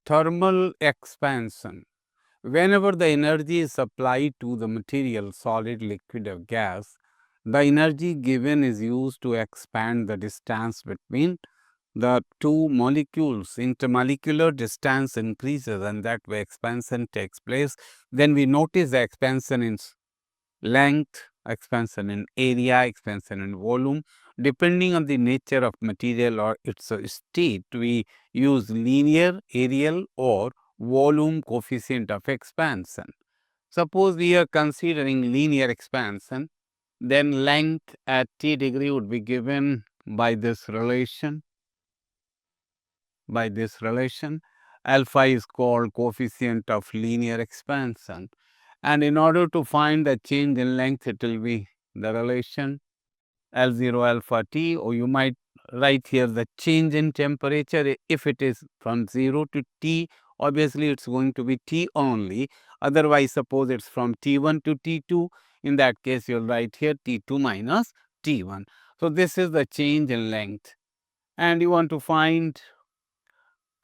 thermal expansion. Whenever the energy is applied to the material, solid, liquid or gas, the energy given is used to expand the distance between the two molecules. Intermolecular distance increases and that way expansion takes place. Then we notice the expansion in length, expansion in area, expansion in volume. Depending on the nature of material or its state, we use linear, areal or volume coefficient of expansion. Suppose we are considering linear expansion, then length at t degree would be given by this relation. Alpha is called coefficient of linear expansion. And in order to find the change in length, it will be the relation L0 alpha t, or you might write here the change in temperature. If it is from 0 to t, obviously it's going to be t only. Otherwise, suppose it's from t1 to t2, in that case you'll write here t2 minus t1. So this is the change in length. And you want to find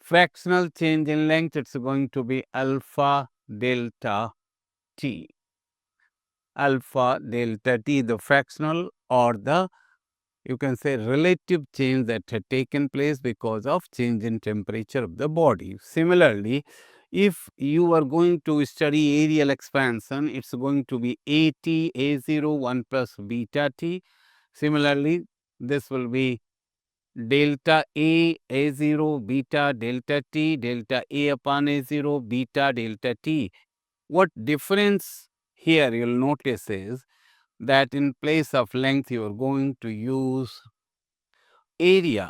fractional change in length, it's going to be alpha delta t. Alpha delta t, the fractional or the, you can say, relative change that had taken place because of change in temperature of the body. Similarly, if you are going to study areal expansion, it's going to be AT, A0, 1 plus beta t. Similarly, this will be delta A, A0, beta delta t, delta A upon A0, beta delta t. What difference here you'll notice is that in place of length you are going to use area,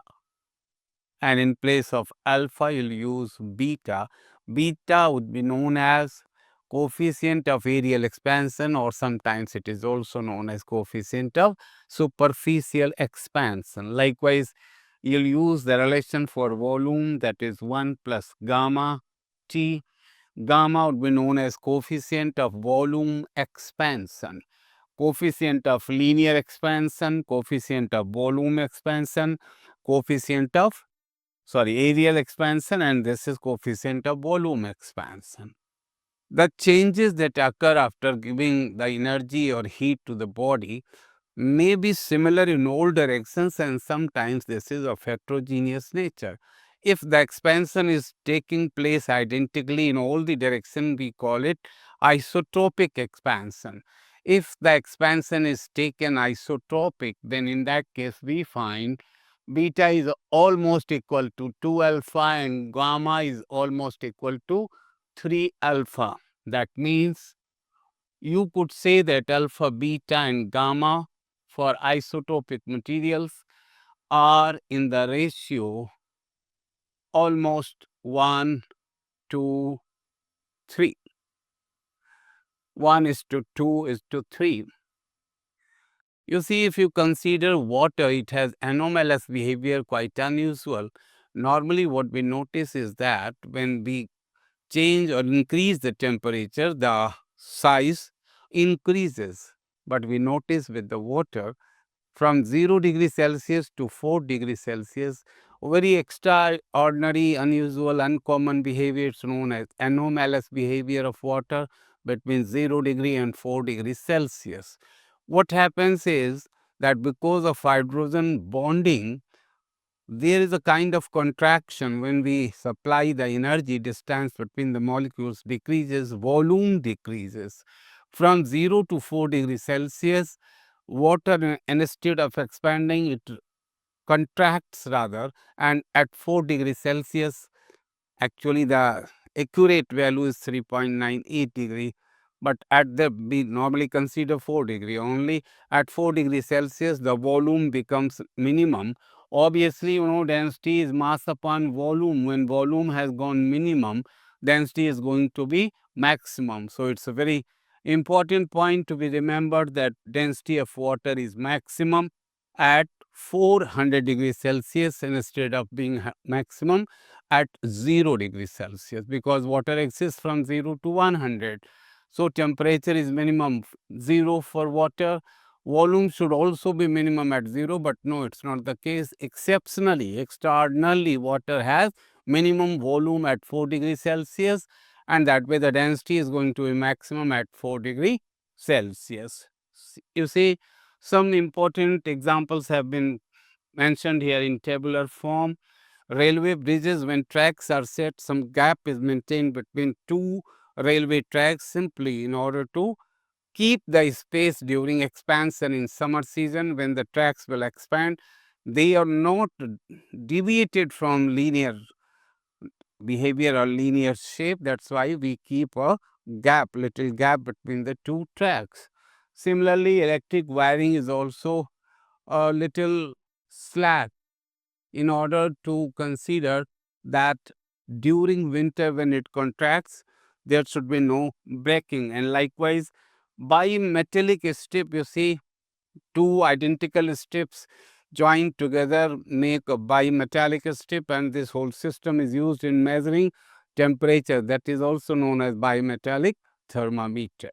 and in place of alpha you'll use beta. Beta would be known as coefficient of areal expansion, or sometimes it is also known as coefficient of superficial expansion. Likewise, you'll use the relation for volume, that is 1 plus gamma t. Gamma would be known as coefficient of volume expansion, coefficient of linear expansion, coefficient of volume expansion, coefficient of, areal expansion, and this is coefficient of volume expansion. The changes that occur after giving the energy or heat to the body may be similar in all directions, and sometimes this is of heterogeneous nature. If the expansion is taking place identically in all the directions, we call it isotropic expansion. If the expansion is taken isotropic, then in that case we find beta is almost equal to 2 alpha and gamma is almost equal to 3 alpha. That means you could say that alpha, beta and gamma for isotopic materials are in the ratio almost 1 to 3. 1 is to 2 is to 3. You see, if you consider water, it has anomalous behavior, quite unusual. Normally what we notice is that when we change or increase the temperature, the size increases. But we notice with the water, from 0 degrees Celsius to 4 degrees Celsius, very extraordinary, unusual, uncommon behavior. It's known as anomalous behavior of water between 0 degree and 4 degrees Celsius. What happens is that because of hydrogen bonding, there is a kind of contraction when we supply the energy. Distance between the molecules decreases, volume decreases. From 0 to 4 degrees Celsius, water, instead of expanding, it contracts rather, and at 4 degrees Celsius, actually the accurate value is 3.98 degree, but at the, we normally consider 4 degree only. At 4 degrees Celsius, the volume becomes minimum. Obviously, density is mass upon volume. When volume has gone minimum, density is going to be maximum. So it's a very important point to be remembered, that density of water is maximum at 400 degrees Celsius instead of being maximum at 0 degrees Celsius, because water exists from 0 to 100. So temperature is minimum 0 for water. Volume should also be minimum at 0, but no, it's not the case. Exceptionally, extraordinarily, water has minimum volume at 4 degrees Celsius, and that way the density is going to be maximum at 4 degree Celsius. You see, some important examples have been mentioned here in tabular form. Railway bridges, when tracks are set, some gap is maintained between two railway tracks simply in order to keep the space during expansion in summer season. When the tracks will expand, they are not deviated from linear behavior or linear shape. That's why we keep a gap, little gap between the two tracks. Similarly, electric wiring is also a little slack in order to consider that during winter when it contracts, there should be no breaking. And likewise, bimetallic strip, you see, two identical strips joined together make a bimetallic strip, and this whole system is used in measuring temperature. That is also known as bimetallic thermometer.